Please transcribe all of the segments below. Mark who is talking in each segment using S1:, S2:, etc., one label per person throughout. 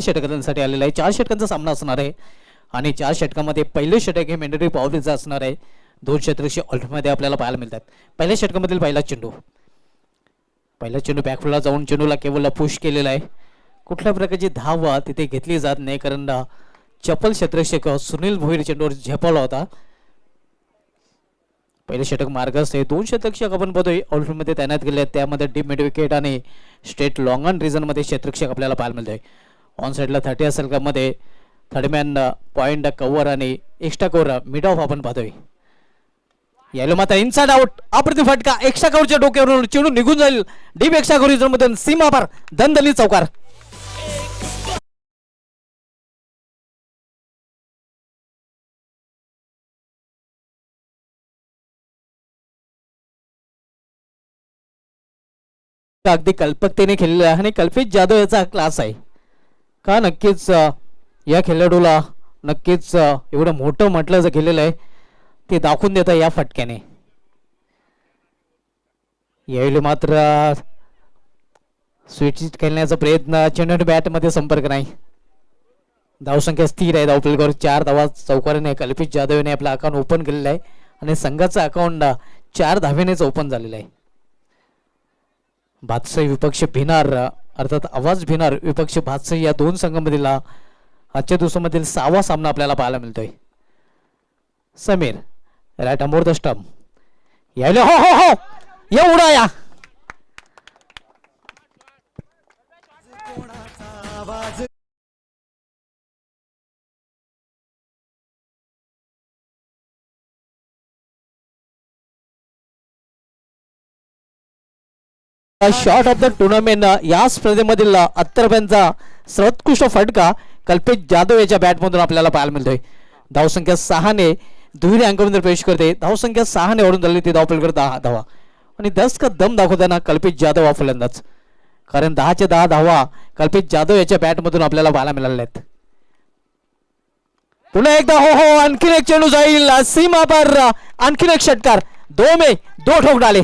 S1: षटकांसाठी आलेला आहे. 4 षटकांचा सामना असणार आहे आणि 4 षटकामध्ये पहिले षटक हे मेंडेटरी पॉवरचा असणार आहे. 2 षटक ऑल्टमध्ये आपल्याला पाहायला मिळतात. पहिल्या षटकामधील पहिला चेंडू बॅकफुलला जाऊन चेंडूला केवळ पुश केलेला आहे. कुठल्या प्रकारची धाव तिथे घेतली जात नाही कारण चपल क्षेत्ररक्षक सुनील भोईर चेंडूवर झेपावला होता. पहिले षटक मार्गस्थ आहे. 2 षटरक्षक आपण बघतोय ऑल्टमध्ये तैनात केले आहेत. त्यामध्ये डीप मिड विकेट आणि स्ट्रेट लॉंग ऑन रिजनमध्ये क्षेत्ररक्षक आपल्याला पाहायला मिळतोय. ऑन साईडला 30 असेल का मध्ये थर्डमॅन पॉइंट कव्हर आणि एक्स्ट्रा कव्हर मिड ऑफ आपण पाहतोय. यायला मात्र इनसाइड आउट अप्रतिम फटका एक्स्ट्रा कव्हरच्या डोक्यावरून चेंडू निघून जाईल डीप एक्स्ट्रा कव्हर रिजन मधून सीमा पार दणदणीत चौकार. अगदी कल्पकतेने खेळलेला आहे आणि कल्पित जाधव याचा क्लास आहे का. नक्कीच या खेळाडूला नक्कीच एवढं मोठं म्हटलं जर केलेलं आहे ते दाखवून देतं या फटक्याने. यावेळी मात्र स्वीट खेळण्याचा प्रयत्न चेंडू बॅट मध्ये संपर्क नाही. धावसंख्या स्थिर आहे. धावपलकर 4 धावा चौकारीने कल्पित जाधवने आपला अकाउंट ओपन केलेला आहे आणि संघाचा अकाउंट 4 धावेनेच ओपन झालेला आहे. बादशाही विपक्ष भिनार अर्थात आवाज भिनार विपक्ष बादशाही या 2 संघांमधील आजच्या दिवसामधील 6वा सामना आपल्याला पाहायला मिळतोय. समीर राईट अमोर द स्टंप यायला हो हो हो एवढा या शॉट ऑफ द टुर्नामेंट या स्पर्धेमधील अत्तरप्यांचा सर्वोत्कृष्ट फटका कल्पित जाधव याच्या बॅटमधून आपल्याला पाहायला मिळतोय. धावसंख्या 6 ने दुहेरी अंकामध्ये प्रवेश करते. धावसंख्या 6 ने वरून झाली ती धावपलकर 10 धावा आणि 10 का दम दाखवताना कल्पित जाधव हा फलंदाज कारण 10च्या 10 धावा कल्पित जाधव याच्या बॅटमधून आपल्याला पाहायला मिळाल्या आहेत. पुन्हा एकदा हो हो आणखीन एक चेंडू जाईल सीमा पर आणखीन एक षटकार 2 में 2 ठोक डाले.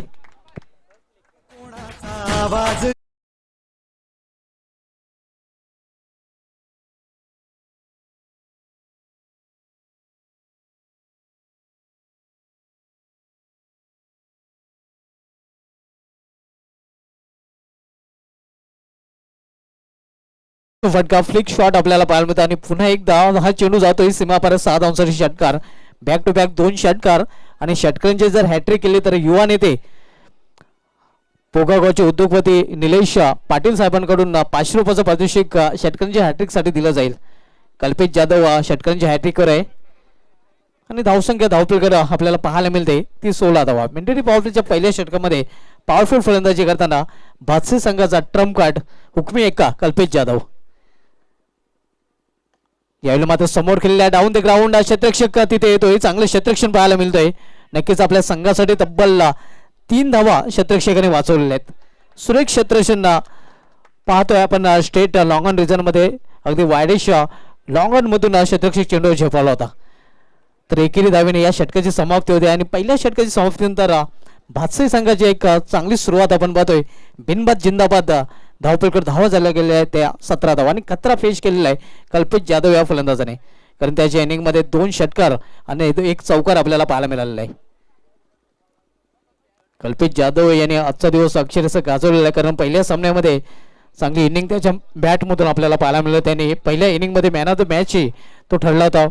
S1: फटका फ्लिक शॉट आपल्याला पाहायला मिळतो आणि पुन्हा एकदा हा चेंडू जातोय सीमा पर 7 धावांसाठी षटकार. बॅक टू बॅक 2 षटकार आणि षटकारांचे जर हॅट्रिक केले तर युवा नेते पोगागावचे उद्योगपती निलेश पाटील साहेबांकडून 500 रुपयाचं पारितोषिक षटकारांच्या हॅट्रिक साठी दिलं जाईल. कल्पित जाधव षटकारांच्या हॅट्रिकवर आहे आणि धावसंख्या धावपलकर आपल्याला पाहायला मिळते ती 16 धावा. मेंढरी पॉवरच्या पहिल्या षटकामध्ये पॉवरफुल फलंदाजी करताना बादशाही संघाचा ट्रम्प कार्ड हुकमी एक्का कल्पित जाधव. यावेळी मात्र समोर खेळलेल्या डाऊन द ग्राउंड क्षेत्ररक्षक तिथे येतोय. चांगलं क्षेत्ररक्षण पाहायला मिळतंय. नक्कीच आपल्या संघासाठी तब्बल 3 धावा क्षेत्ररक्षकाने वाचवलेल्या आहेत. सुरेख क्षेत्ररक्षण पाहतोय आपण स्टेट लॉंग ऑन रिजन मध्ये अगदी वायडिश लॉंग ऑन मधून क्षेत्ररक्षक चेंडू झेपावला होता. तर एकेरी धावेने या षटकाची समाप्ती होते आणि पहिल्या षटकाची समाप्तीनंतर बादशाही संघाची एक चांगली सुरुवात आपण पाहतोय. बिनबाद जिंदाबाद धावपलकर धावा झाल्या गेल्या आहेत त्या 17 धावा आणि 11 फेज केलेला आहे कल्पित जाधव या फलंदाजाने कारण त्याच्या इनिंग मध्ये 2 षटकार आणि 1 चौकार आपल्याला पाहायला मिळालेला आहे. कल्पित जाधव याने आजचा दिवस अक्षरशः गाजवलेला आहे कारण पहिल्या सामन्यामध्ये चांगली इनिंग त्याच्या बॅटमधून आपल्याला पाहायला मिळालं. त्याने पहिल्या इनिंग मध्ये मॅन ऑफ द मॅच तो ठरला होता.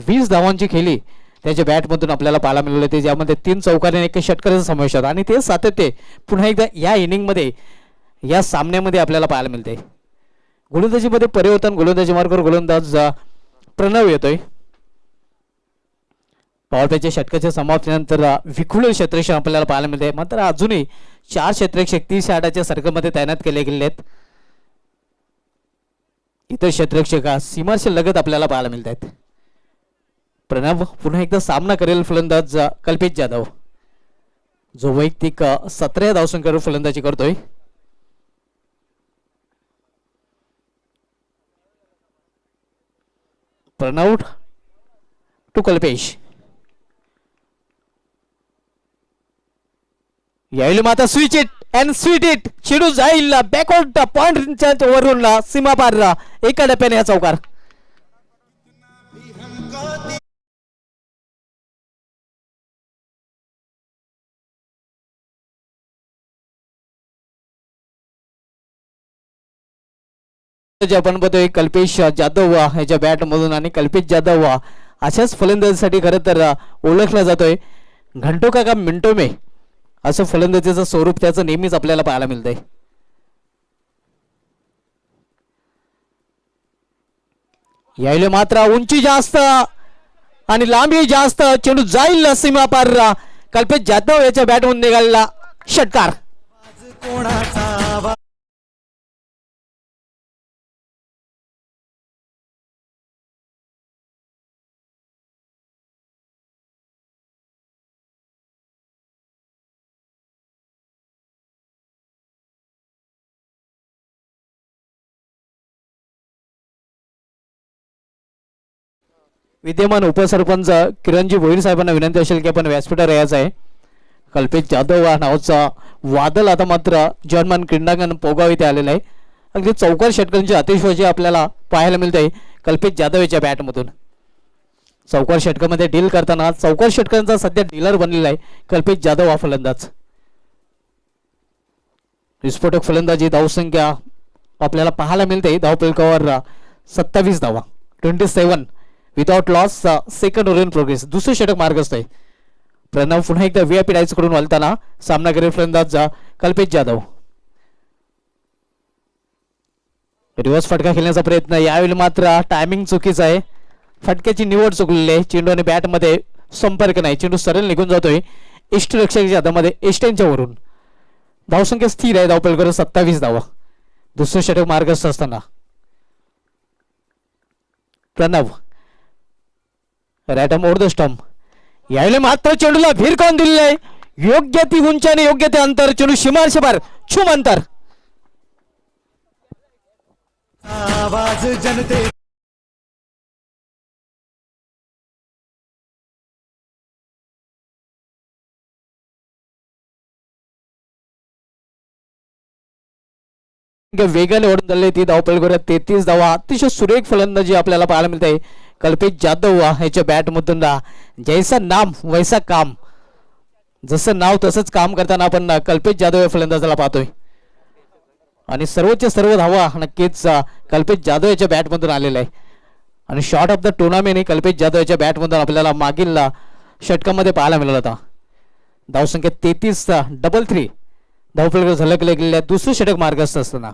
S1: 20 धावांची खेळी त्याच्या बॅटमधून आपल्याला पाहायला मिळाले ते ज्यामध्ये 3 चौकार आणि 1 षटकाराचा समावेश होता आणि ते सातत्य पुन्हा एकदा या इनिंग मध्ये या सामन्यामध्ये आपल्याला पाहायला मिळते. गोलंदाजीमध्ये परिवर्तन गोलंदाजी मार्गावर गोलंदाज प्रणव येतोय. पॉवरप्लेच्या षटकाच्या समाप्तीनंतर विखुरलेले क्षेत्ररक्षण आपल्याला पाहायला मिळते. मात्र अजूनही 4 क्षेत्ररक्षक 30 आडाच्या सर्कलमध्ये तैनात केले गेले आहेत. इतर क्षेत्ररक्षक सीमाच्या लगत आपल्याला पाहायला मिळत आहेत. प्रणव पुन्हा एकदा सामना करेल फलंदाज कल्पित जाधव जो वैयक्तिक 17 धावसंख्येवर फलंदाजी करतोय. प्रणव टू कल्पेश यावेळी मात्र switch it and sweet it, चेंडू जाईल बॅकआउट पॉइंटच्या वरून सीमा पार, एका टप्प्याने हा चौकार. आपण बघतोय कल्पेश जाधव ह्याच्या बॅट मधून, आणि कल्पेश जाधव अशाच फलंदाजीसाठी खरं तर ओळखला जातोय. घंटो का मिंटो मे असं फलंदाजीचं स्वरूप त्याचं नेहमीच आपल्याला पाहायला मिळतंय. यायले मात्र उंची जास्त आणि लांबी जास्त, चेंडू जाईल सीमा पार, कल्पेश जाधव याच्या बॅटमधून निघालेला षटकार. विद्यमान उपसरपंच किरणजी भोईर साहेबांना विनंती असेल की आपण व्यासपीठावर यायचं आहे. कल्पेश जाधव नावाचा वादळ आता मात्र जर्मन क्रीडांगण पोगाव इथे आलेला आहे. अगदी चौकार षटकांची आतिषबाजी आपल्याला पाहायला मिळते कल्पेश जाधव याच्या बॅटमधून. चौकार षटकामध्ये डील करताना चौकार षटकांचा सध्या डीलर बनलेला आहे कल्पेश जाधव हा फलंदाज. विस्फोटक फलंदाजी धावसंख्या आपल्याला पाहायला मिळते. धावफलकावर 27 धावा, 27 without loss, second over in progress. दुसरं षटक मार्गस्थ आहे. प्रणव पुन्हा एकदा व्हीआयपी डायस कडून वळताना सामनागिरी फलंदाज कल्पेश जाधव. रिव्हर्स फटका खेळण्याचा प्रयत्न, यावेळी मात्र टायमिंग चुकीचं आहे. फटक्याची निवड चुकलेली आहे. चेंडू आणि बॅटमध्ये संपर्क नाही. चेंडू सरळ निघून जातोय इष्टरक्षकाच्या हातामध्ये एस्टेनच्या वरून. धावसंख्या स्थिर आहे. धावफलकावर 27 धावा. दुसरं षटक मार्गस्थ असताना प्रणव रॅटम ओव्हर द स्टंप. यावेळी मात्र चेंडूला भिरकावून दिलेलं आहे. योग्य ती उंची आणि योग्य ते अंतर, चेंडू सीमारेषेपार छुम अंतर.
S2: आवाज जनते
S1: वेगाने ओढून चालले. ती धावफलकावर 33 धावा. अतिशय सुरेख फलंदाजी आपल्याला पाहायला मिळते कल्पेश जाधव ह्याच्या बॅटमधून. जैसा नाम वैसा काम, जसं नाव तसंच काम करताना आपण कल्पेश जाधव या फलंदाजाला पाहतोय. आणि सर्वोच्च सर्व धावा नक्कीच कल्पेश जाधव याच्या बॅटमधून आलेला आहे. आणि shot of the tournament Kalpesh Jadhav याच्या बॅटमधून आपल्याला मागील षटकामध्ये पाहायला मिळाला होता. धावसंख्या 33, डबल 3 धावफलकावर झलकले गेलेल्या दुसरं षटक मार्गस्थ असताना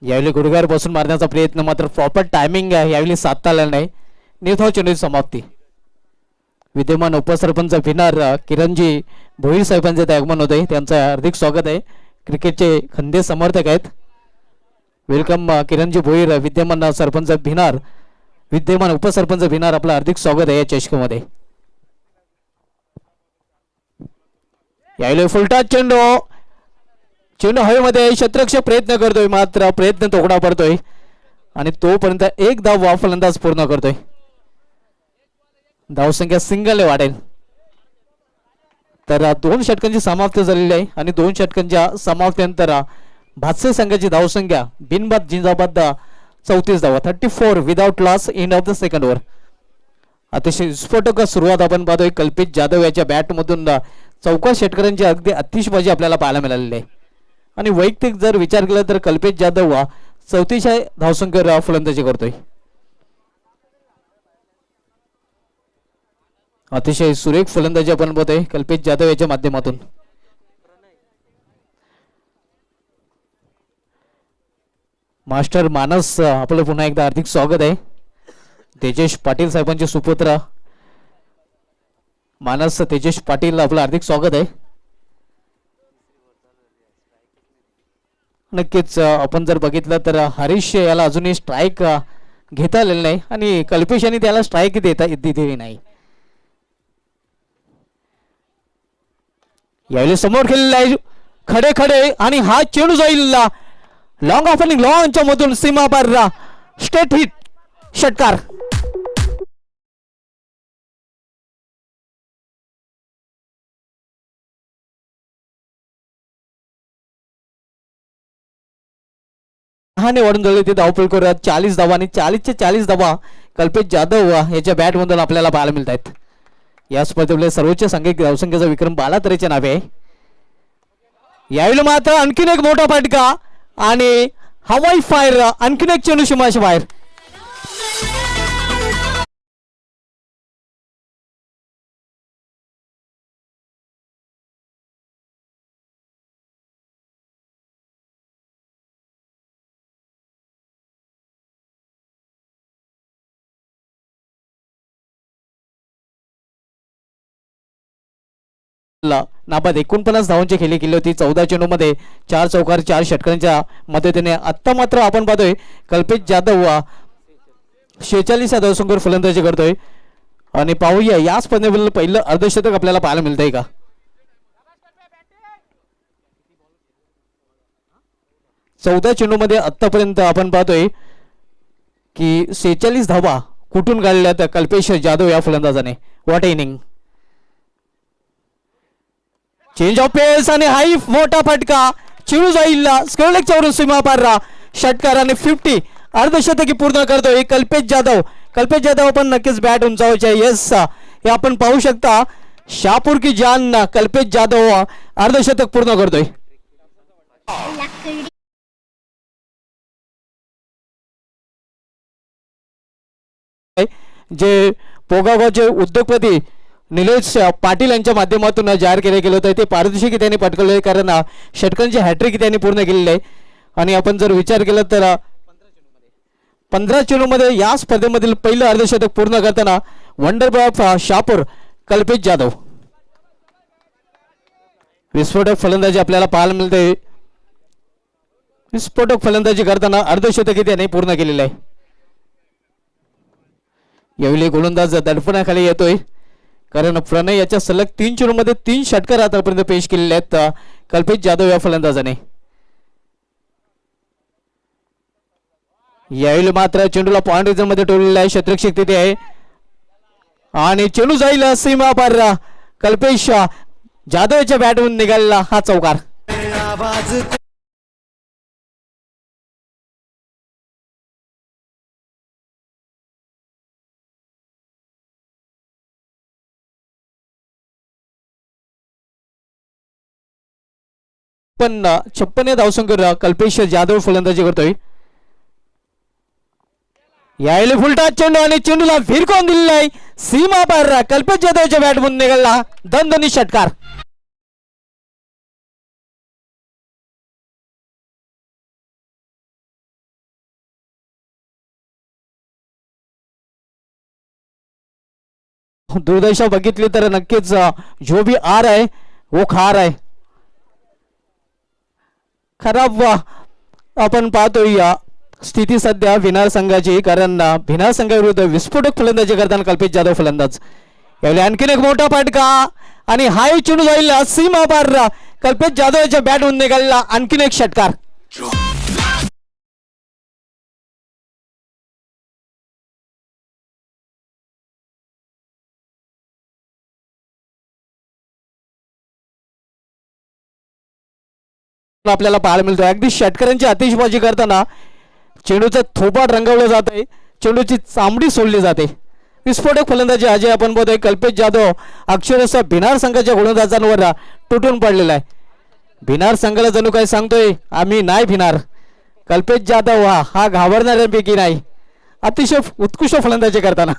S1: यावेळी गुडघ्यावर बसून मारण्याचा प्रयत्न, मात्र प्रॉपर टायमिंग यावेळी साधता आला नाही. निर्धाव चेंडूची समाप्ती. विद्यमान उपसरपंच भिनार किरणजी भोईर साहेबांचे ते आगमन होते. त्यांचं हार्दिक स्वागत आहे. क्रिकेटचे खंदे समर्थक आहेत. वेलकम किरणजी भोईर. विद्यमान सरपंच भिनार, विद्यमान उपसरपंच भिनार, आपलं हार्दिक स्वागत आहे या चषकामध्ये. यावेळी फुलटा चेंडू, चेंडू हवेमध्ये क्षेत्ररक्षक प्रयत्न करतोय, मात्र प्रयत्न तोकडा पडतोय आणि तोपर्यंत एक धाव फलंदाज पूर्ण करतोय. धावसंख्या सिंगल वाढेल. तर 2 षटकांची समाप्ती झालेली आहे आणि 2 षटकांच्या समाप्तीनंतर भातसे संघाची धावसंख्या बिनबाद जिंदाबाद 34 धावा, 34 without loss, end of the second over. अतिशय विस्फोटक सुरुवात आपण पाहतोय कल्पेश जाधव याच्या बॅटमधून. चौकार षटकारांची अगदी अतिशबाजी आपल्याला पाहायला मिळालेली आहे. आणि वैयक्तिक जर विचार केला तर कल्पेश जाधव 34 धावसंख्येवर फलंदाजी करतोय. अतिशय सुरेख फलंदाजी आपण बघतोय कल्पेश जाधव याच्या माध्यमातून. मास्टर मानस आपलं पुन्हा एकदा हार्दिक स्वागत आहे. तेजेश पाटील साहेबांचे सुपुत्र मानस तेजेश पाटील, आपलं हार्दिक स्वागत आहे. नक्कीच आपण जर बघितलं तर हरीश याला अजूनही स्ट्राईक घेता आलेलं नाही आणि कल्पेश यांनी त्याला स्ट्राईक दिलेली नाही. यावेळी समोर खेळलेला आहे खडे खडे आणि हा चेंडू जाईल लॉंग ऑफनिंग लॉंगच्या मधून सीमा पार, स्टेट हिट, षटकार. हाने वाढून झाले ते धावपळ करूयात 40 धावा आणि 40चे 40 धावा कल्पेश जाधव याच्या बॅटमधून आपल्याला पाहायला मिळत आहेत. या स्पर्धेतले सर्वोच्च सांघिक धावसंख्येचा विक्रम बालातरेच्या नावे आहे. यावेळी मात्र आणखीन एक मोठा फटका आणि हवाई फायर, आणखीन एक चेंडू सीमाशे बाहेर. नाबाद 49 धावांची खेळी केली होती 14 चेंडू मध्ये 4 चौकार 4 षटकांच्या मदतीने. आता मात्र आपण पाहतोय कल्पेश जाधव 46 या धावसंख्येवर फलंदाजी करतोय आणि पाहूया या स्पर्धेवरील पहिलं अर्धशतक आपल्याला पाहायला मिळतंय का. चौदा चेंडू मध्ये आतापर्यंत आपण पाहतोय की 46 धावा कुठून काढल्यात कल्पेश जाधव या फलंदाजाने. What innings. Change of pace आणि हाई मोठा फटका चिरू जाईल स्क्वेअरलेगच्या वरून सीमा पार षटकार आणि 50 अर्धशतकी पूर्ण करतोय कल्पेश जाधव. कल्पेश जाधव आपण नक्कीच बॅट उंचावायचे. येस हे आपण पाहू शकता. शाहपूर की जान कल्पेश जाधव अर्धशतक पूर्ण करतोय. जे पोगावचे उद्योगपती निलेश पाटील यांच्या माध्यमातून जाहीर केले गेले होते ते पारदर्शकी त्यांनी पटकवले कारण षटकांची हॅट्रिक त्यांनी पूर्ण केलेली आहे. आणि आपण जर विचार केला तर 15 चेंडू मध्ये या स्पर्धेमधील पहिलं अर्धशतक पूर्ण करताना वंडर ऑफ शाहपूर कल्पेश जाधव. विस्फोटक फलंदाजी आपल्याला पाहायला मिळते. विस्फोटक फलंदाजी करताना अर्धशतकी त्याने पूर्ण केलेलं आहे. यावेळी गोलंदाज दडपणाखाली येतोय कारण प्रणय याच्या सलग 3 चेंडू मध्ये 3 षटकार आतापर्यंत पेश केलेले आहेत कल्पेश जाधव या फलंदाजाने. यावेळी मात्र चेंडूला पॉइंट रिझन मध्ये ठेवलेला आहे. क्षेत्ररक्षक तिथे आहे आणि चेंडू जाईल सीमा पार. कल्पेश जाधव याच्या बॅटवरून निघालेला हा चौकार.
S2: आवाज
S1: पण 56 धावसंख्येवर कल्पेश जाधव फलंदाजी करतोय. यावेळी फुलटा चेंडू आणि चेंडूला भिरकवून दिलेला आहे सीमा पार. कल्पेश जाधवच्या बॅटमधून निघाला दणदणी षटकार. दुर्दशा बघितली तर नक्कीच जो भी आर आहे वो खार आहे. खराब आपण पाहतोय या स्थिती सध्या भिनार संघाची कारण भिनार संघाविरुद्ध विस्फोटक फलंदाजी करताना कल्पेश जाधव फलंदाज. यावेळी आणखीन एक मोठा फटका आणि हाय चेंडू जाईल सीमा पार. कल्पेश जाधव याच्या बॅटवरून निघालेला आणखीन एक षटकार. आपल्याला पाहायला मिळतो अगदी षटकारांची आतिषबाजी करताना चेंडूचा थोपाट रंगवला जात आहे. चेंडूची चामडी सोडली जाते. विस्फोटक फलंदाजी अजय आपण बघतोय कल्पेश जाधव अक्षरशः भिनार संघाच्या गोलंदाजांवर तुटून पडलेला आहे. भिनार संघाला जणू काय सांगतोय आम्ही नाही भिनार. कल्पेश जाधव हा घाबरणाऱ्यांपैकी नाही. अतिशय उत्कृष्ट फलंदाजी करताना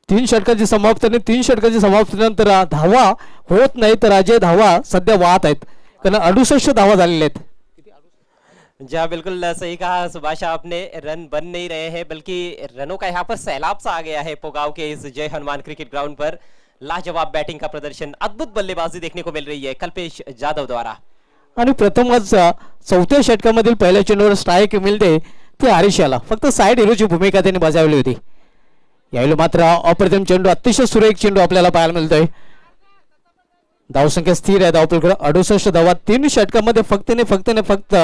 S1: तीन षटकाची समाप्तीनंतर धावा होत नाही तर अजय धावा सध्या वाहत आहेत कारण 68 धावा झालेल्या आहेत.
S3: जी हाँ, बिल्कुल सही कहा सुभाष आपने. रन बन नहीं रहे हैं बल्कि रनों का यहाँ पर सैलाब सा आ गया है पोगाव के इस जय हनुमान क्रिकेट ग्राउंड पर. लाजवाब बैटिंग का प्रदर्शन, अद्भुत बल्लेबाजी देखने को मिल रही है कल्पेश जाधव द्वारा.
S1: आणि प्रथमच चौथ्या षटकामधील पहिल्या चेंडूवर स्ट्राईक मिळते ते हरीश याला. फक्त साईड हिरोची भूमिका त्यांनी बजावली होती. यावेळी मात्र अप्रतिम चेंडू, अतिशय सुरेख चेंडू आपल्याला पाहायला मिळतोय. धावसंख्या स्थिर आहे. धावपळ 68 धावा 3 षटकामध्ये फक्त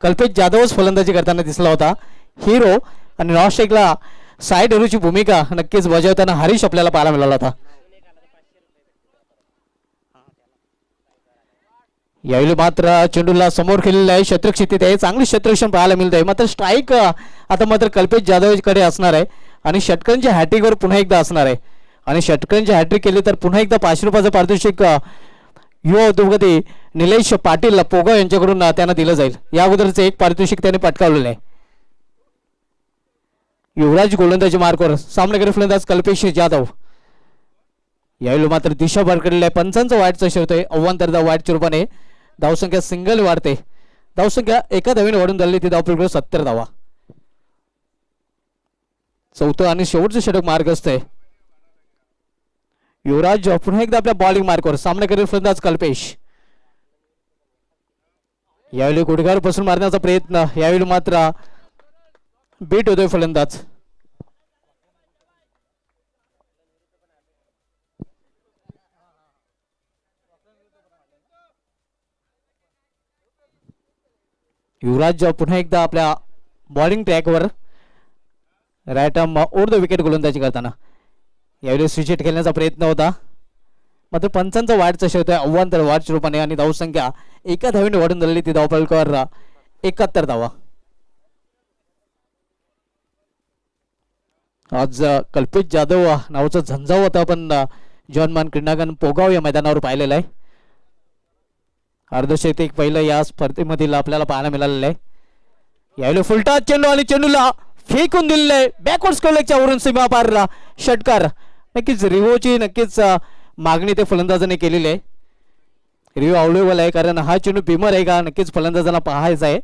S1: कल्पेश जाधवच फलंदाजी करताना दिसला होता. हिरो आणि नॉस्ट्राईकला साईड हिरोची भूमिका नक्कीच बजावताना हरीश आपल्याला पाहायला मिळाला होता. यावेळी मात्र चेंडूला समोर खेळलेला आहे, क्षेत्रक्षितीत आहे, चांगली क्षेत्ररक्षण पाहायला मिळत आहे. मात्र स्ट्राईक आता मात्र कल्पेश जाधवकडे असणार आहे आणि षटकांच्या हॅट्रिकवर पुन्हा एकदा असणार आहे. आणि षटकांची हॅट्रिक केली तर पुन्हा एकदा 500 रुपयाचं पारितोषिक युवा उद्योगपती निलेश पाटील पोगाव यांच्याकडून त्यांना दिलं जाईल. या अगोदरचं एक पारितोषिक त्यांनी पटकावलेलं आहे. युवराज गोलंदाजी मार्कवर सामनावीर फलंदाज कल्पेश जाधव. यावेळी मात्र दिशा भरकलेल्या आहे, पंचांचा वाईटचा शेवतोय अव्वांतरदा वाईटच्या रूपाने धावसंख्या सिंगल वाढते. धावसंख्या एका धावीने वाढून झाली ती धावपळ 70 धावा. चौथं आणि शेवटचं षटक मार्ग असतंय. युवराज पुन्हा एकदा आपल्या बॉलिंग मार्कवर सामनावीर फलंदाज कल्पेश. यावेळी गुडघ्यावर बसून मारण्याचा प्रयत्न, यावेळी मात्र बीट होतोय फलंदाज. युवराज पुन्हा एकदा आपल्या बॉलिंग ट्रॅकवर right arm over the wicket गोलंदाजी करताना. यावेळी स्विचेट खेळण्याचा प्रयत्न होता, मात्र पंचांचा वाढचा शेवट आहे अव्वांतर वाढच्या रूपाने आणि धावसंख्या एका धावीने वाढून झालेली ती धावफलकावर 71 धावा. आज कल्पेश जाधव नावाचा झंझाव होता, पण जॉनमान क्रीडांगण पोगाव या मैदानावर पाहिलेला आहे. अर्धशतक पहिलं या स्पर्धेमधील आपल्याला पाहायला मिळालेलं आहे. यावेळी फुलटा चेंडू आणि चेंडूला फेकून दिलेलं आहे बॅकवर्ड स्कोरलेगच्या वरून सीमा पारला षटकार. नक्कीच रिव्होची नक्कीच मागणी ते फलंदाजाने केलेली आहे. रिव्हो अवेलेबल आहे कारण हा चेंडू बिमर आहे का नक्कीच फलंदाजांना पाहायचा आहे.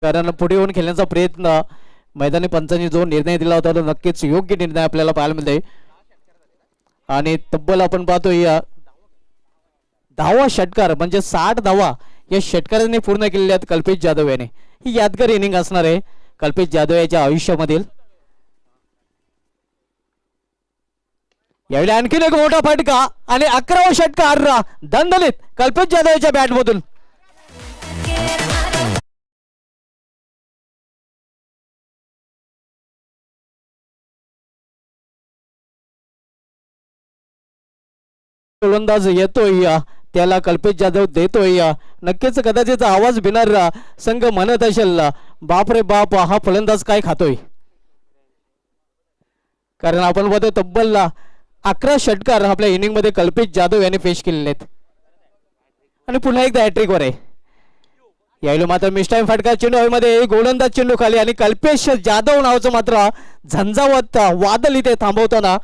S1: कारण पुढे येऊन खेळण्याचा प्रयत्न मैदानी पंचांनी जो निर्णय दिला होता तो नक्कीच योग्य निर्णय आपल्याला पाहायला मिळतोय. आणि तब्बल आपण पाहतोय 10वा षटकार म्हणजे 60 धावा या षटकाराने पूर्ण केलेल्या आहेत कल्पेश जाधव याने. ही यादगार इनिंग असणार आहे कल्पेश जाधव याच्या आयुष्यामधील. यावेळी आणखीन एक मोठा फटका आणि 11वा षटकार दणदणीत कल्पेश जाधव याच्या बॅटमधून. गोलंदाज येतोय त्याला कल्पेश जाधव देतोय. नक्कीच कदाचित आवाज भिनार संघ म्हणत असेल बाप रे बाप हा फलंदाज काय खातोय. कारण आपण बघतोय तब्बल 11 षटकार आपल्या इनिंग मध्ये कल्पेश जाधव यांनी पेश केलेले आहेत आणि पुन्हा एकदा हॅट्रिक वर आहे. यावेळी मात्र मिस्टाईम फटका चेंडू हवेमध्ये गोलंदाज चेंडू खाली आणि कल्पेश जाधव नावाचं मात्र झंझावत वादळ इथे थांबवताना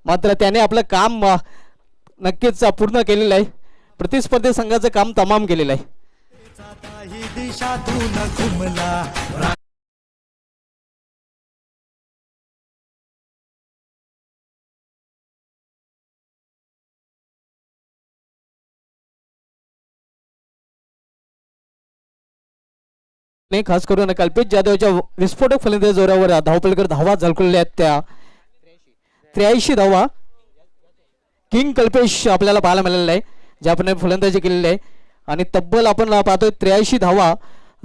S1: मात्र त्याने आपलं काम नक्कीच पूर्ण केलेलं आहे. प्रतिस्पर्धी संघाचं काम तमाम केलेलं आहे.
S2: दिशातून घुमला
S1: खास करून कल्पेश जाधवच्या विस्फोटक फलंदाजी जोरावर धावपलकर धावा झळकलेल्या आहेत त्या 83 धावा किंग कल्पेश आपल्याला पाहायला मिळालेला आहे ज्याप्रमाणे फलंदाजी केलेली आहे. आणि तब्बल आपण पाहतोय 83 धावा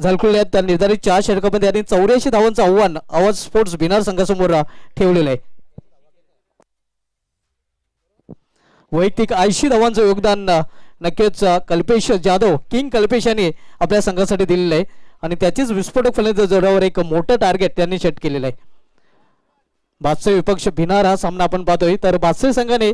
S1: झळकलेल्या आहेत त्या निर्धारित 4 षटकांमध्ये आणि 84 धावांचं आव्हान आवाज स्पोर्ट्स भिनार संघासमोर ठेवलेलं आहे. वैयक्तिक 80 धावांचं योगदान नक्कीच कल्पेश जाधव किंग कल्पेश यांनी आपल्या संघासाठी दिलेलं आहे आणि त्याचीच विस्फोटक फलंदाजी जोरावर एक मोठं टार्गेट त्यांनी सेट केलेलं आहे. बादशाह विपक्ष भिनार हा सामना आपण पाहतोय तर बादशाह संघाने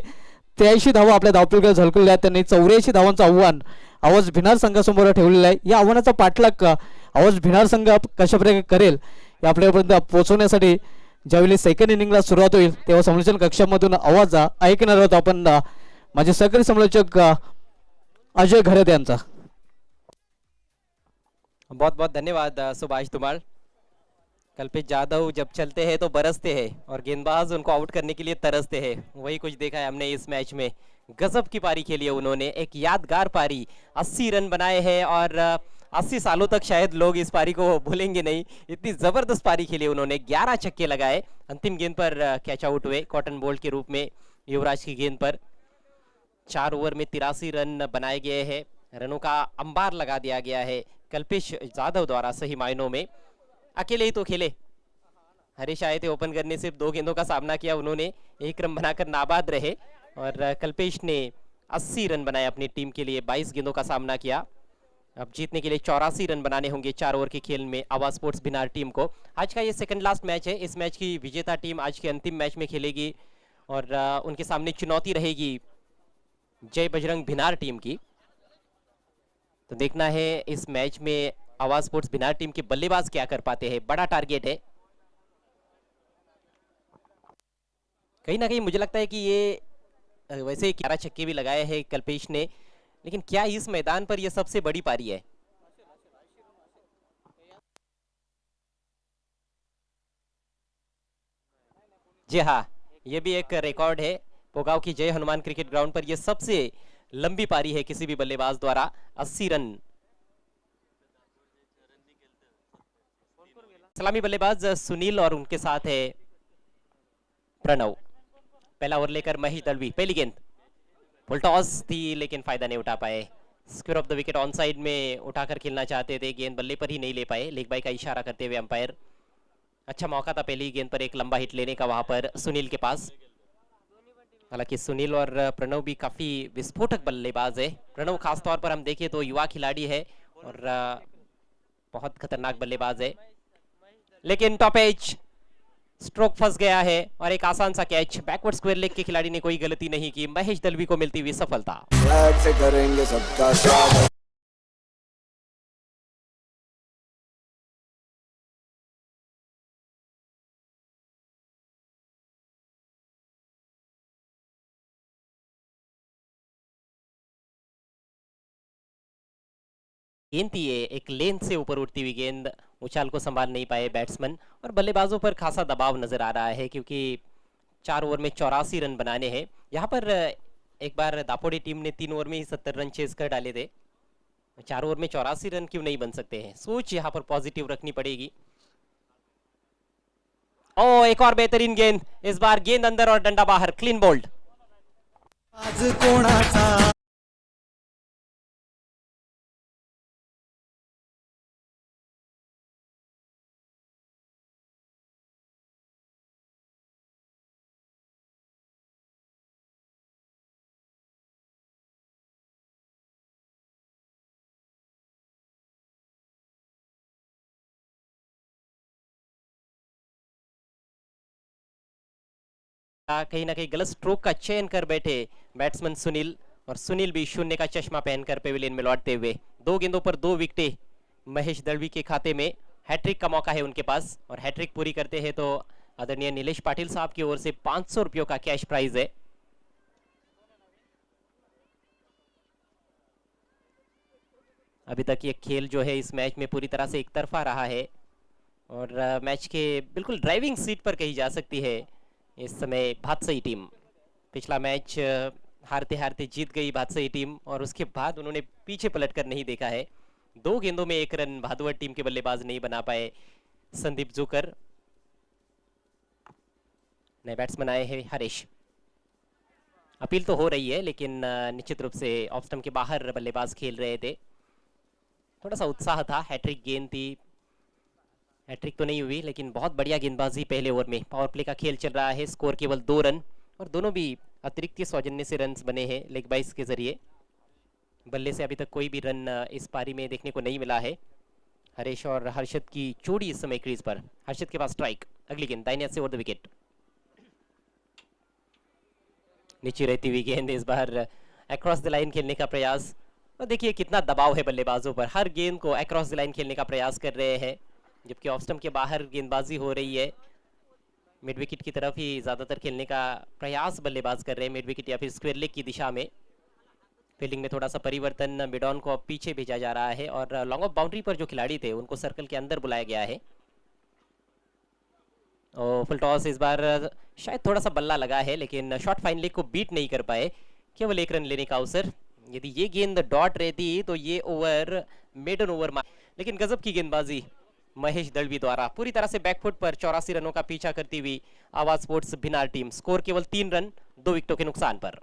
S1: 83 धावा आपल्या धावपलकावर झळकलेल्या आहेत. त्यांनी 84 धावांचं आव्हान आवाज भिनार संघासमोर ठेवलेलं आहे. या आव्हानाचा पाठलाग आवाज भिनार संघ कशा प्रकारे करेल या आपल्यापर्यंत पोहोचवण्यासाठी ज्यावेळी सेकंड इनिंगला सुरुवात होईल तेव्हा समालोचन कक्षामधून आवाज ऐकणार आहोत आपण माझे सहकारी समालोचक अजय घरत यांचा.
S3: बहुत बहुत धन्यवाद सुभाष धुमाल. कल्पेश जाधव जब चलते हैं तो बरसते हैं और गेंदबाज उनको आउट करने के लिए तरसते हैं. वही कुछ देखा है हमने इस मैच में. गजब की पारी खेली है उन्होंने, एक यादगार पारी, 80 रन बनाए हैं और 80 सालों तक शायद लोग इस पारी को भूलेंगे नहीं। इतनी जबरदस्त पारी खेली उन्होंने, 11 छक्के लगाए, अंतिम गेंद पर कैच आउट हुए कॉटन बोल्ट के रूप में युवराज की गेंद पर। 4 ओवर में 83 रन बनाए गए हैं, रनों का अंबार लगा दिया गया है कल्पेश जाधव द्वारा। सही मायनों में अकेले ही तो खेले, हरीश आए थे ओपन करने, सिर्फ 2 गेंदों का सामना किया उन्होंने, 1 रन बनाकर नाबाद रहे और कल्पेश ने 80 रन बनाए अपनी टीम के लिए, 22 गेंदों का सामना किया। अब जीतने के लिए 84 रन बनाने होंगे 4 ओवर के खेल में आवाज स्पोर्ट्स भिनार टीम को। आज का ये सेकंड लास्ट मैच है, इस मैच की विजेता टीम आज के अंतिम मैच में खेलेगी और उनके सामने चुनौती रहेगी जय बजरंग भिनार टीम की। तो देखना है इस मैच में आवाज स्पोर्ट्स भिनार टीम के बल्लेबाज क्या कर पाते हैं, बड़ा टारगेट है। कहीं ना कहीं मुझे लगता है कि ये वैसे 11 छक्के भी लगाए हैं कल्पेश ने, लेकिन क्या इस मैदान पर यह सबसे बड़ी पारी है? जी हाँ, यह भी एक रिकॉर्ड है पोगांव की जय हनुमान क्रिकेट ग्राउंड पर, यह सबसे लंबी पारी है किसी भी बल्लेबाज द्वारा, 80 रन। सलामी बल्लेबाज सुनील और उनके साथ है प्रणव। पहला ओवर लेकर महेश दलवी, पहली गेंद फुल टॉस थी लेकिन फायदा नहीं उठा पाए। Square of the wicket on side में उठाकर खेलना चाहते थे, गेंद बल्ले पर ही नहीं ले पाए, लेग बाई का इशारा करते हुए अंपायर। अच्छा मौका था पहली गेंद पर एक लंबा हिट लेने का वहां पर सुनील के पास। हालांकि सुनील और प्रणव भी काफी विस्फोटक बल्लेबाज है। प्रणव खासतौर पर हम देखें तो युवा खिलाड़ी है और बहुत खतरनाक बल्लेबाज है, लेकिन टॉप एज स्ट्रोक फंस गया है और एक आसान सा कैच, बैकवर्ड स्क्वायर लेग के खिलाड़ी ने कोई गलती नहीं की, महेश दलवी को मिलती हुई सफलता।
S2: से करेंगे सबका स्वागत।
S3: गेंद थी ये, एक लेन से ऊपर उठती हुई गेंद, उछाल को संभाल नहीं पाए बैट्समैन और बल्लेबाजों पर खासा दबाव नजर आ रहा है क्योंकि 4 ओवर में 84 रन बनाने हैं। यहाँ पर एक बार दापोडी टीम ने 3 ओवर में ही 70 रन चेज कर डाले थे, 4 ओवर में 84 रन क्यों नहीं बन सकते हैं? सोच यहाँ पर पॉजिटिव रखनी पड़ेगी। ओ एक और बेहतरीन गेंद, इस बार गेंद अंदर और डंडा बाहर, क्लीन बोल्ड।
S2: आज कोणाचा
S3: कहीं ना कहीं गलत स्ट्रोक का चयन कर बैठे बैट्समैन सुनील, और सुनील भी शून्य का चश्मा पहनकर पेविलियन में लौटते हुए। 2 गेंदों पर 2 विकेटें महेश दलवी के खाते में, हैट्रिक का मौका है उनके पास और हैट्रिक पूरी करते हैं तो आदरणीय नीलेश पाटिल साहब की ओर से 500 रुपयों का कैश प्राइज है। अभी तक ये खेल जो है इस मैच में पूरी तरह से एक तरफा रहा है और मैच के बिल्कुल ड्राइविंग सीट पर कही जा सकती है इस समय भातसई टीम। पिछला मैच हारते हारते जीत गई भातसई टीम और उसके बाद उन्होंने पीछे पलटकर नहीं देखा है। 2 गेंदों में 1 रन भादुआ टीम के बल्लेबाज नहीं बना पाए संदीप जुकर। नए बैट्समैन आए हैं हरीश। अपील तो हो रही है लेकिन निश्चित रूप से ऑफ स्टंप के बाहर बल्लेबाज खेल रहे थे, थोड़ा सा उत्साह था। हैट्रिक गेंद थी, हैट्रिक तो नहीं हुई लेकिन बहुत बढ़िया गेंदबाजी पहले ओवर में। पावर प्ले का खेल चल रहा है, स्कोर केवल 2 रन और दोनों भी अतिरिक्त सौजन्य से रन्स बने हैं लेग बाइस के जरिए। बल्ले से अभी तक कोई भी रन इस पारी में देखने को नहीं मिला है। हरीश और हर्षद की चोड़ी इस समय क्रीज पर, हर्षद के पास स्ट्राइक। अगली गेंद दाहिने हाथ से ओवर द विकेट, नीचे रहती हुई गेंद, इस बार अक्रॉस द लाइन खेलने का प्रयास। और देखिए कितना दबाव है बल्लेबाजों पर, हर गेंद को अक्रॉस द लाइन खेलने का प्रयास कर रहे हैं जबकि ऑफ स्टंप के बाहर गेंदबाजी हो रही है। मिड विकेट की तरफ ही ज़्यादातर खेलने का प्रयास बल्लेबाज कर रहे हैं, मिड विकेट या फिर स्क्वायर लेग की दिशा में। फील्डिंग में थोड़ा सा परिवर्तन, मिड ऑन को अब पीछे भेजा जा रहा है और लॉन्ग ऑफ बाउंड्री पर जो खिलाड़ी थे उनको सर्कल के अंदर बुलाया गया है। और फुल टॉस इस बार शायद थोड़ा सा बल्ला लगा है लेकिन शॉर्ट फाइन लेग को बीट नहीं कर पाए केवल 1 रन लेने का अवसर। यदि ये गेंद डॉट रहती तो ये ओवर मेडन ओवर, लेकिन गजब की गेंदबाजी महेश दलवी द्वारा। पूरी तरह से बैकफुट पर 84 रनों का पीछा करती हुई आवाज स्पोर्ट्स भिनार टीम। स्कोर केवल 3 रन 2 विकेटों के नुकसान पर।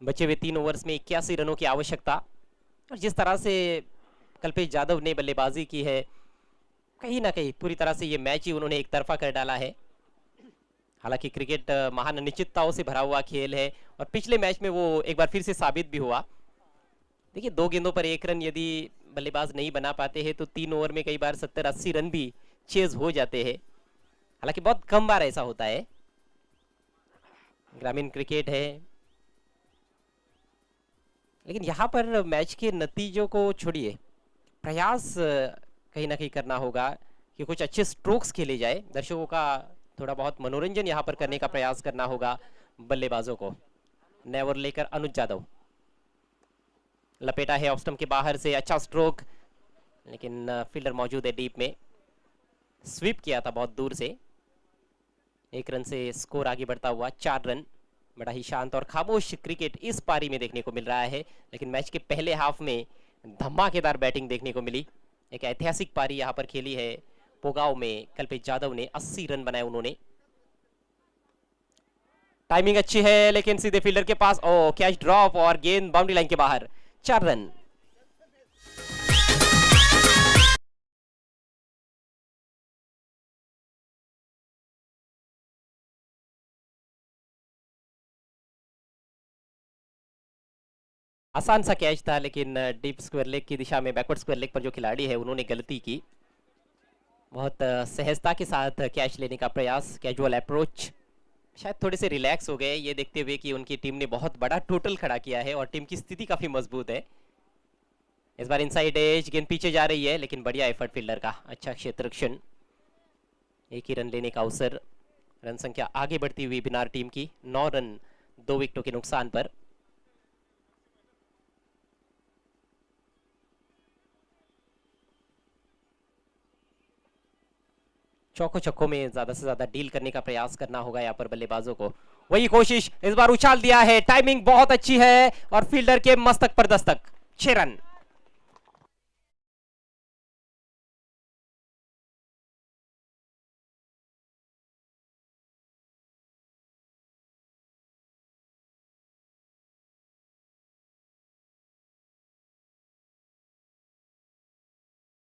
S3: बचे हुए 3 ओवर्स में 81 रनों की आवश्यकता। और जिस तरह से कल्पेश यादव ने बल्लेबाजी की है, कहीं ना कहीं पूरी तरह से ये मैच ही उन्होंने एक तरफा कर डाला है। हालांकि क्रिकेट महान अनिश्चितताओं से भरा हुआ खेल है और पिछले मैच में वो एक बार फिर से साबित भी हुआ। देखिए 2 गेंदों पर 1 रन यदि बल्लेबाज नहीं बना पाते हैं तो 3 ओवर में कई बार 70-80 रन भी चेज हो जाते हैं। हालांकि बहुत कम बार ऐसा होता है, ग्रामीण क्रिकेट है। लेकिन यहाँ पर मैच के नतीजों को छोड़िए, प्रयास कहीं ना कहीं करना होगा कि कुछ अच्छे स्ट्रोक्स खेले जाए। दर्शकों का थोड़ा बहुत मनोरंजन यहाँ पर करने का प्रयास करना होगा बल्लेबाजों को। नए ओवर लेकर अनुज यादव लपेटा है ऑफ स्टंप के बाहर से, अच्छा स्ट्रोक, लेकिन फील्डर मौजूद है डीप में। स्वीप किया था बहुत दूर से। 1 रन से स्कोर आगे बढ़ता हुआ 4 रन। बड़ा ही शांत और खामोश क्रिकेट इस पारी में देखने को मिल रहा है। लेकिन मैच के पहले हाफ में धमाकेदार बैटिंग देखने को मिली। एक ऐतिहासिक पारी यहाँ पर खेली है पोगाव में। कल्पेश यादव ने 80 रन बनाए उन्होंने। टाइमिंग अच्छी है लेकिन सीधे फील्डर के पास, ओ कैच ड्रॉप और गेंद बाउंड्री लाइन के बाहर। 4 रन। आसान सा कैच था लेकिन डीप स्क्वायर लेग की दिशा में, बैकवर्ड स्क्वायर लेग पर जो खिलाड़ी है उन्होंने गलती की। बहुत सहजता के साथ कैच लेने का प्रयास, कैजुअल अप्रोच। शायद थोड़े से रिलैक्स हो गए ये देखते हुए कि उनकी टीम ने बहुत बड़ा टोटल खड़ा किया है और टीम की स्थिति काफी मजबूत है। इस बार इनसाइड एज, गेंद पीछे जा रही है लेकिन बढ़िया एफर्ट फील्डर का, अच्छा क्षेत्ररक्षण। 1 ही रन लेने का अवसर। रन संख्या आगे बढ़ती हुई भिनार टीम की 9 रन 2 विकेटों के नुकसान पर। चौको छक्कों में ज्यादा से ज्यादा डील करने का प्रयास करना होगा यहाँ पर बल्लेबाजों को। वही कोशिश, इस बार उछाल दिया है, टाइमिंग बहुत अच्छी है और फील्डर के मस्तक पर दस्तक। 6 रन।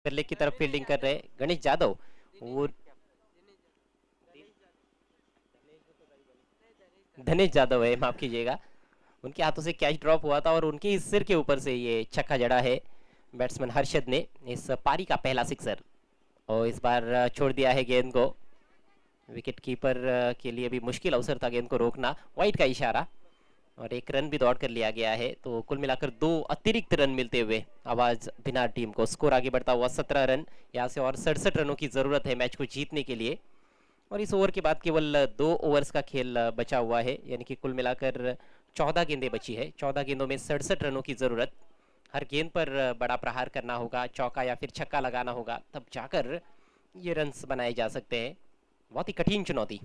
S3: लेग की तरफ फील्डिंग कर रहे गणेश यादव। वो धनेश यादव है, माफ कीजिएगा। उनके हाथों से कैच ड्रॉप हुआ था और उनके ही सिर के ऊपर से ये छक्का जड़ा है बैट्समैन हर्षद ने। इस पारी का पहला सिक्सर और इस बार छोड़ दिया है गेंद को। विकेट कीपर के लिए भी मुश्किल अवसर था गेंद को रोकना। वाइड का इशारा और 1 रन भी दौड़ कर लिया गया है। तो कुल मिलाकर 2 अतिरिक्त रन मिलते हुए आवाज भिनार टीम को। स्कोर आगे बढ़ता हुआ 17 रन। यहाँ से और 67 रनों की जरूरत है मैच को जीतने के लिए। और इस ओवर के बाद केवल 2 ओवर्स का खेल बचा हुआ है, यानी कि कुल मिलाकर 14 गेंदें बची है। 14 गेंदों में 67 रनों की जरूरत। हर गेंद पर बड़ा प्रहार करना होगा, चौका या फिर छक्का लगाना होगा, तब जाकर ये रन्स बनाए जा सकते हैं। बहुत ही कठिन चुनौती।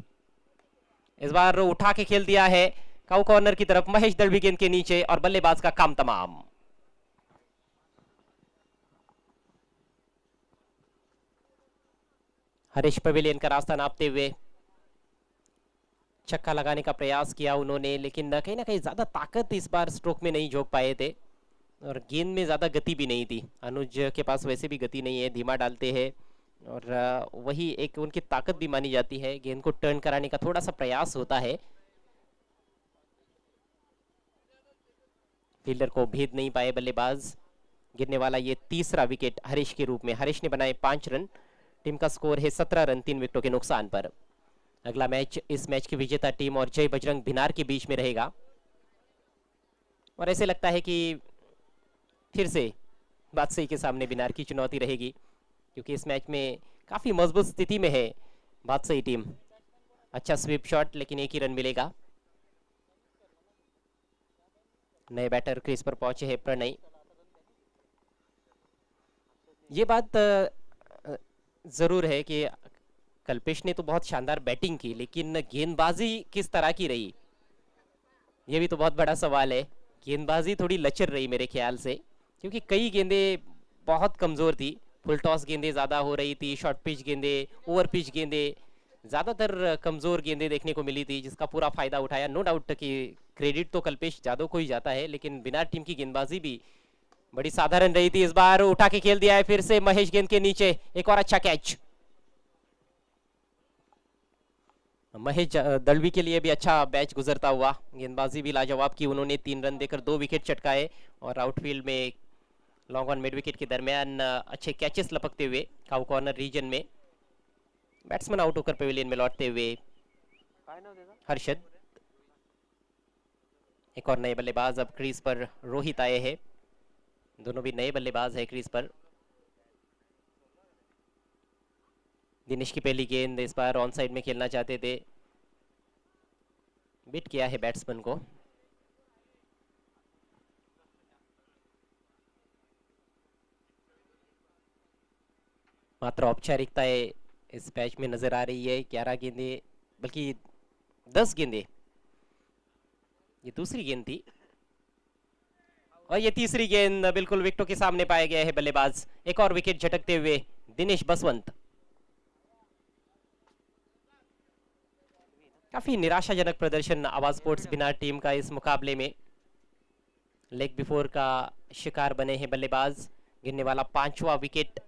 S3: इस बार उठा के खेल दिया है काउ कॉर्नर की तरफ, महेश दलवी गेंद के नीचे और बल्लेबाज का काम तमाम। हरीश पवेलियन का रास्ता नापते हुए छक्का लगाने का प्रयास किया उन्होंने, लेकिन कहीं ना कहीं ज्यादा ताकत इस बार स्ट्रोक में नहीं झोंक पाए थे और गेंद में ज्यादा गति भी नहीं थी। अनुज के पास वैसे भी गति नहीं है, धीमा डालते हैं और वही एक उनकी ताकत भी मानी जाती है। गेंद को टर्न कराने का थोड़ा सा प्रयास होता है, फील्डर को भेद नहीं पाए बल्लेबाज। गिरने वाला ये तीसरा विकेट हरीश के रूप में। हरीश ने बनाए 5 रन। टीम का स्कोर है 17 रन 3 विकेटों के नुकसान पर। अगला मैच इस मैच की विजेता टीम और जय बजरंग भिनार के बीच में रहेगा और ऐसे लगता है कि फिर से बादशाही के सामने भिनार की चुनौती रहेगी, क्योंकि इस मैच में काफी मजबूत स्थिति में है बादशाही टीम। अच्छा स्वीप शॉट, लेकिन 1 ही रन मिलेगा। नए बैटर क्रीज पर पहुंचे हैं प्रणय। ये बात जरूर है कि कल्पेश ने तो बहुत शानदार बैटिंग की, लेकिन गेंदबाजी किस तरह की रही ये भी तो बहुत बड़ा सवाल है। गेंदबाजी थोड़ी लचर रही मेरे ख्याल से, क्योंकि कई गेंदें बहुत कमज़ोर थी। फुल टॉस गेंदें ज़्यादा हो रही थी, शॉर्ट पिच गेंदें, ओवर पिच गेंदें, ज़्यादातर कमज़ोर गेंदें देखने को मिली थी, जिसका पूरा फ़ायदा उठाया। नो डाउट कि क्रेडिट तो कल्पेश यादव को ही जाता है, लेकिन बिना टीम की गेंदबाजी भी बड़ी साधारण रही थी। इस बार उठा के खेल दिया है फिर से महेश गेंद के नीचे, एक और अच्छा कैच। महेश दलवी के लिए भी अच्छा बैच गुजरता हुआ, गेंदबाजी भी लाजवाब की उन्होंने। 3 रन देकर 2 विकेट चटकाए और आउटफील्ड में लॉन्ग ऑन मिड विकेट के दरमियान अच्छे कैचेस लपकते हुए काउ कॉर्नर रीजन में बैट्समैन आउट होकर पवेलियन में लौटते हुए हर्षद। एक और नए बल्लेबाज अब क्रीज पर रोहित आए हैं, दोनों भी नए बल्लेबाज है क्रीज पर। दिनेश की पहली गेंद, इस बार ऑन साइड में खेलना चाहते थे, बिट किया है बैट्समैन को। मात्र औपचारिकताएं इस मैच में नजर आ रही है। 11 गेंदें, बल्कि 10 गेंदें, ये दूसरी गेंद थी और ये तीसरी गेंद बिल्कुल विकेटों के सामने पाए गए हैं बल्लेबाज। एक और विकेट झटकते हुए दिनेश बसवंत। काफी निराशाजनक प्रदर्शन आवाज स्पोर्ट्स बिना टीम का इस मुकाबले में। लेग बिफोर का शिकार बने हैं बल्लेबाज। गिरने वाला 5वां विकेट।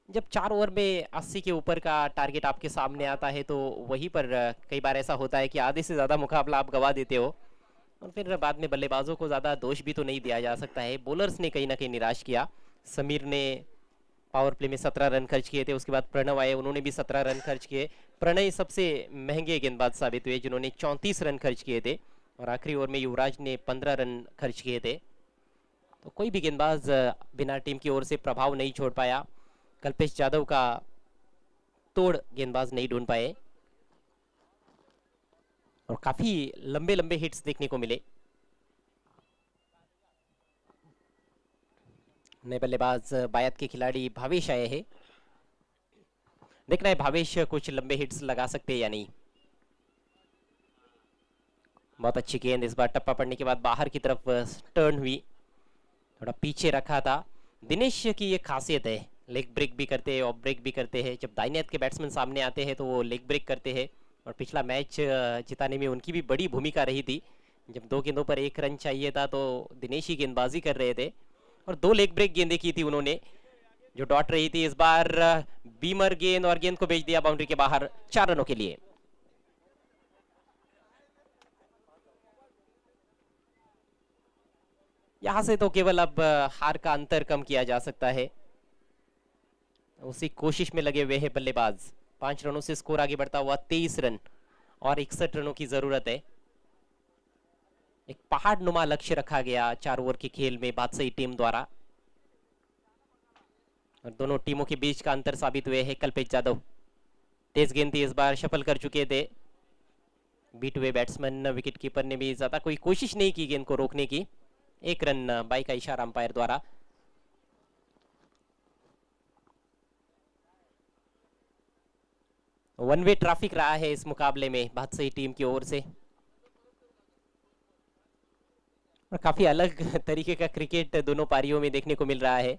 S3: जब 4 ओवर में 80 के ऊपर का टारगेट आपके सामने आता है तो वहीं पर कई बार ऐसा होता है कि आधे से ज़्यादा मुकाबला आप गवा देते हो और फिर बाद में बल्लेबाजों को ज़्यादा दोष भी तो नहीं दिया जा सकता है। बॉलर्स ने कहीं ना कहीं निराश किया। समीर ने पावर प्ले में 17 रन खर्च किए थे, उसके बाद प्रणव आए, उन्होंने भी 17 रन खर्च किए। प्रणय सबसे महंगे गेंदबाज साबित हुए जिन्होंने 34 रन खर्च किए थे और आखिरी ओवर में युवराज ने 15 रन खर्च किए थे। तो कोई भी गेंदबाज बिना टीम की ओर से प्रभाव नहीं छोड़ पाया। कल्पेश यादव का तोड़ गेंदबाज नहीं ढूंढ पाए और काफी लंबे लंबे हिट्स देखने को मिले। नए बल्लेबाज बायत के खिलाड़ी भावेश आए हैं। देखना है भावेश कुछ लंबे हिट्स लगा सकते हैं या नहीं। बहुत अच्छी गेंद, इस बार टप्पा पड़ने के बाद बाहर की तरफ टर्न हुई, थोड़ा पीछे रखा था। दिनेश की ये खासियत है, लेग ब्रेक भी करते हैं, ऑफ ब्रेक भी करते हैं। जब दाहिने हाथ के बैट्समैन सामने आते हैं तो वो लेग ब्रेक करते हैं और पिछला मैच जिताने में उनकी भी बड़ी भूमिका रही थी। जब 2 गेंदों पर 1 रन चाहिए था तो दिनेश ही गेंदबाजी कर रहे थे और 2 लेग ब्रेक गेंदें की थी उन्होंने जो डॉट रही थी। इस बार बीमर गेंद और गेंद को भेज दिया बाउंड्री के बाहर 4 रनों के लिए। यहां से तो केवल अब हार का अंतर कम किया जा सकता है, उसी कोशिश में लगे हुए हैं बल्लेबाज। 5 रनों से स्कोर आगे बढ़ता हुआ 23 रन और 61 रनों की जरूरत है। एक पहाड़ नुमा लक्ष्य रखा गया 4 ओवर के खेल में बादशाही टीम द्वारा और दोनों टीमों के बीच का अंतर साबित हुए हैं कल्पेश यादव। तेज गेंद थी, इस बार सफल कर चुके थे बीट हुए बैट्समैन। विकेट कीपर ने भी ज्यादा कोई कोशिश नहीं की गेंद को रोकने की। 1 रन बाई का इशारा अंपायर द्वारा। वन वे ट्रैफिक रहा है इस मुकाबले में बादशाही टीम की ओर से और काफी अलग तरीके का क्रिकेट दोनों पारियों में देखने को मिल रहा है।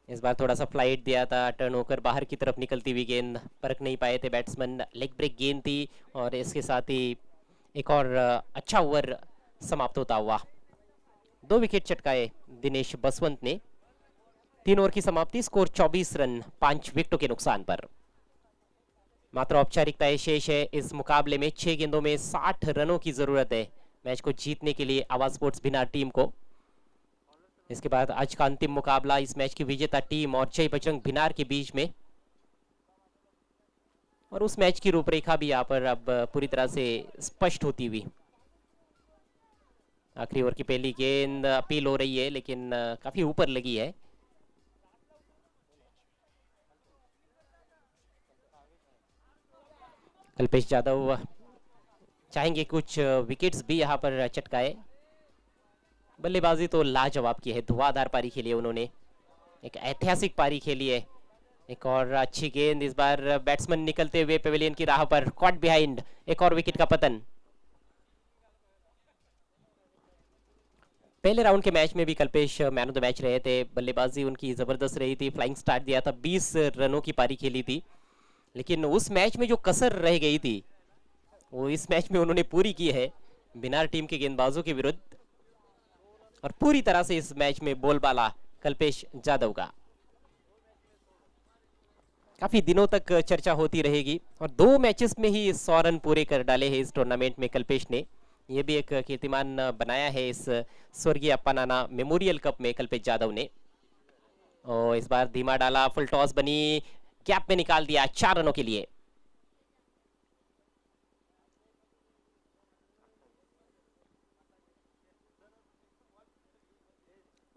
S3: इस बार थोड़ा सा फ्लाइट दिया था, टर्न होकर बाहर की तरफ निकलती हुई गेंद, परख नहीं पाए थे बैट्समैन। लेग ब्रेक गेंद थी और इसके साथ ही एक और अच्छा ओवर समाप्त होता हुआ। 2 विकेट चटकाए दिनेश बसवंत ने। 3 ओवर की समाप्ति, स्कोर 24 रन 5 विकेटों के नुकसान पर। मात्र औपचारिकताएं शेष है इस मुकाबले में। 6 गेंदों में 60 रनों की जरूरत है मैच को जीतने के लिए आवाज स्पोर्ट्स बिना टीम को। इसके बाद आज का अंतिम मुकाबला इस मैच की विजेता टीम और जय बजरंग भिनार के बीच में और उस मैच की रूपरेखा भी यहाँ पर अब पूरी तरह से स्पष्ट होती हुई। आखिरी ओवर की पहली गेंद अपील हो रही है लेकिन काफी ऊपर लगी है। कल्पेश यादव चाहेंगे कुछ विकेट्स भी यहाँ पर चटकाए। बल्लेबाजी तो लाजवाब की है, धुआंधार पारी खेली है उन्होंने, एक ऐतिहासिक पारी खेली है एक और अच्छी गेंद, इस बार बैट्समैन निकलते हुए पेविलियन की राह पर, कॉट बिहाइंड, एक और विकेट का पतन। पहले राउंड के मैच में भी Kalpesh man of the match रहे थे, बल्लेबाजी उनकी जबरदस्त रही थी, फ्लाइंग स्टार्ट दिया था, 20 रनों की पारी खेली थी, लेकिन उस मैच में जो कसर रह गई थी वो इस मैच में उन्होंने पूरी की है बिनार टीम के गेंदबाजों के विरुद्ध, और पूरी तरह से इस मैच में बोलबाला कल्पेश जाधव का काफी दिनों तक चर्चा होती रहेगी, और 2 मैचेस में ही 100 रन पूरे कर डाले हैं इस टूर्नामेंट में कल्पेश ने। ये भी एक कीर्तिमान बनाया है इस स्वर्गीय अप्पा नाना मेमोरियल कप में कल्पेश जाधव ने। और इस बार धीमा डाला, फुल टॉस बनी, गैप में निकाल दिया 4 रनों के लिए।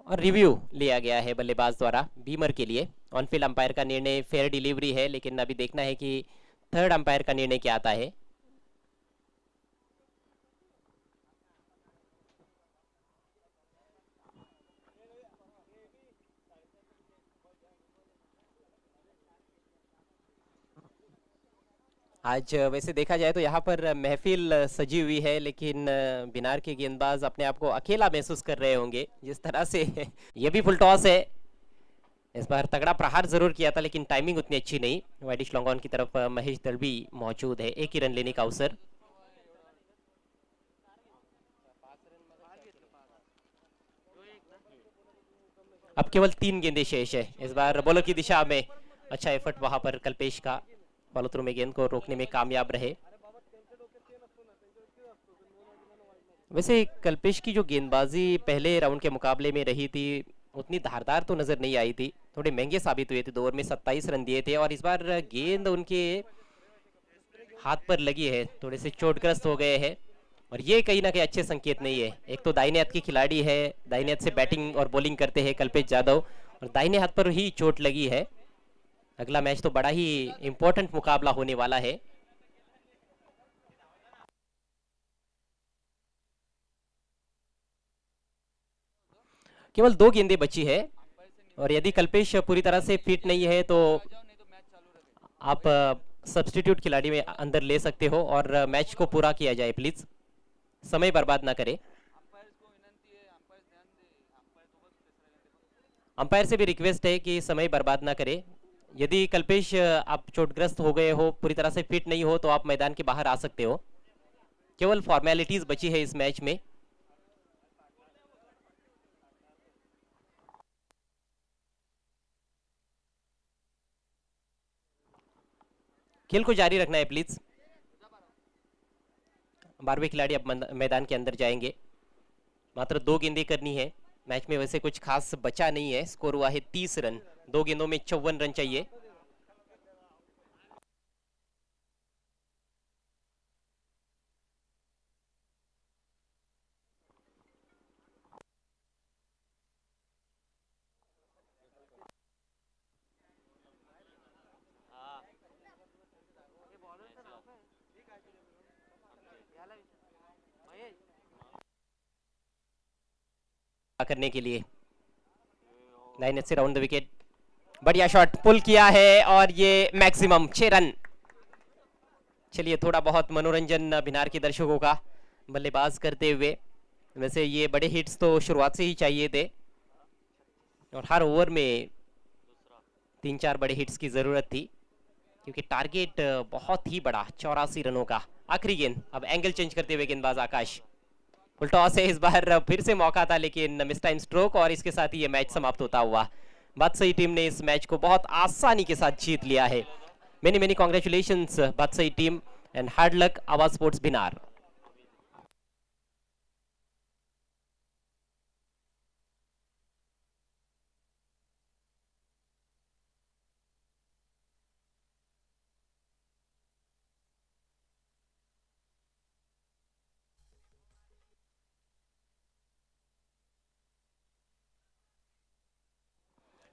S3: और रिव्यू लिया गया है बल्लेबाज द्वारा बीमर के लिए। ऑन फील्ड अंपायर का निर्णय फेयर डिलीवरी है, लेकिन अभी देखना है कि थर्ड अंपायर का निर्णय क्या आता है। आज वैसे देखा जाए तो यहाँ पर महफिल सजी हुई है, लेकिन बिनार के गेंदबाज अपने आप को अकेला महसूस कर रहे होंगे जिस तरह से ये भी फुल टॉस है। इस बार तगड़ा प्रहार जरूर किया था, लेकिन टाइमिंग उतनी अच्छी नहीं। वाइडिश लॉन्ग ऑन की तरफ महेश दलवी मौजूद है, एक ही रन लेने का अवसर। अब केवल 3 गेंदें शेष है। इस बार बॉलर की दिशा में अच्छा एफर्ट वहां पर कल्पेश का, फॉलो थ्रू में गेंद को रोकने में कामयाब रहे। वैसे कल्पेश की जो गेंदबाजी पहले राउंड के मुकाबले में रही थी उतनी धारदार तो नजर नहीं आई थी, थोड़े महंगे साबित हुए थे। 2 ओवर में 27 रन दिए थे, और इस बार गेंद उनके हाथ पर लगी है, थोड़े से चोटग्रस्त हो गए हैं, और ये कहीं ना कहीं अच्छे संकेत नहीं है। एक तो दाहिने हाथ की खिलाड़ी है, दाहिने हाथ से बैटिंग और बॉलिंग करते हैं कल्पेश जाधव, और दाहिने हाथ पर ही चोट लगी है। अगला मैच तो बड़ा ही इंपॉर्टेंट मुकाबला होने वाला है। केवल 2 गेंदें बची है, और यदि कल्पेश पूरी तरह से फिट नहीं है तो आप सब्स्टिट्यूट खिलाड़ी में अंदर ले सकते हो और मैच को पूरा किया जाए प्लीज, समय बर्बाद ना करें। अंपायर से भी रिक्वेस्ट है कि समय बर्बाद ना करें। यदि कल्पेश आप चोटग्रस्त हो गए हो, पूरी तरह से फिट नहीं हो, तो आप मैदान के बाहर आ सकते हो। केवल फॉर्मेलिटीज बची है इस मैच में। खेल को जारी रखना है प्लीज। 12वें खिलाड़ी अब मैदान के अंदर जाएंगे। मात्र 2 गेंदें करनी है। मैच में वैसे कुछ खास बचा नहीं है, स्कोर हुआ है 30 रन, 2 गेंदों में 54 रन चाहिए। करने के लिए 9 से राउंड द विकेट, बढ़िया शॉट पुल किया है, और ये मैक्सिमम 6 रन। चलिए थोड़ा बहुत मनोरंजन बिनार के दर्शकों का बल्लेबाज करते हुए। वैसे ये बड़े हिट्स तो शुरुआत से ही चाहिए थे, और हर ओवर में 3-4 बड़े हिट्स की जरूरत थी, क्योंकि टारगेट बहुत ही बड़ा 84 रनों का। आखिरी गेंद, अब एंगल चेंज करते हुए गेंदबाज आकाश, फुल टॉस है। इस बार फिर से मौका था, लेकिन मिस टाइम स्ट्रोक, और इसके साथ ही ये मैच समाप्त होता हुआ। बादशाही टीम ने इस मैच को बहुत आसानी के साथ जीत लिया है। Many many congratulations Badshahi team, and hard luck आवाज स्पोर्ट्स बिनार।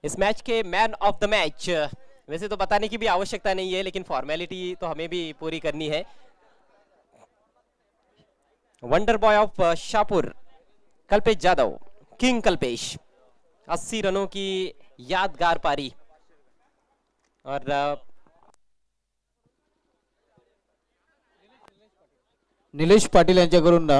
S3: इस मैच के मैन ऑफ द मैच वैसे तो बताने की भी आवश्यकता नहीं है, लेकिन फॉर्मेलिटी तो हमें भी पूरी करनी है। Wonder boy of Shahpur Kalpesh Jadhav, king Kalpesh, 80 रनों की यादगार पारी और
S1: निलेश पाटील यांच्याकडून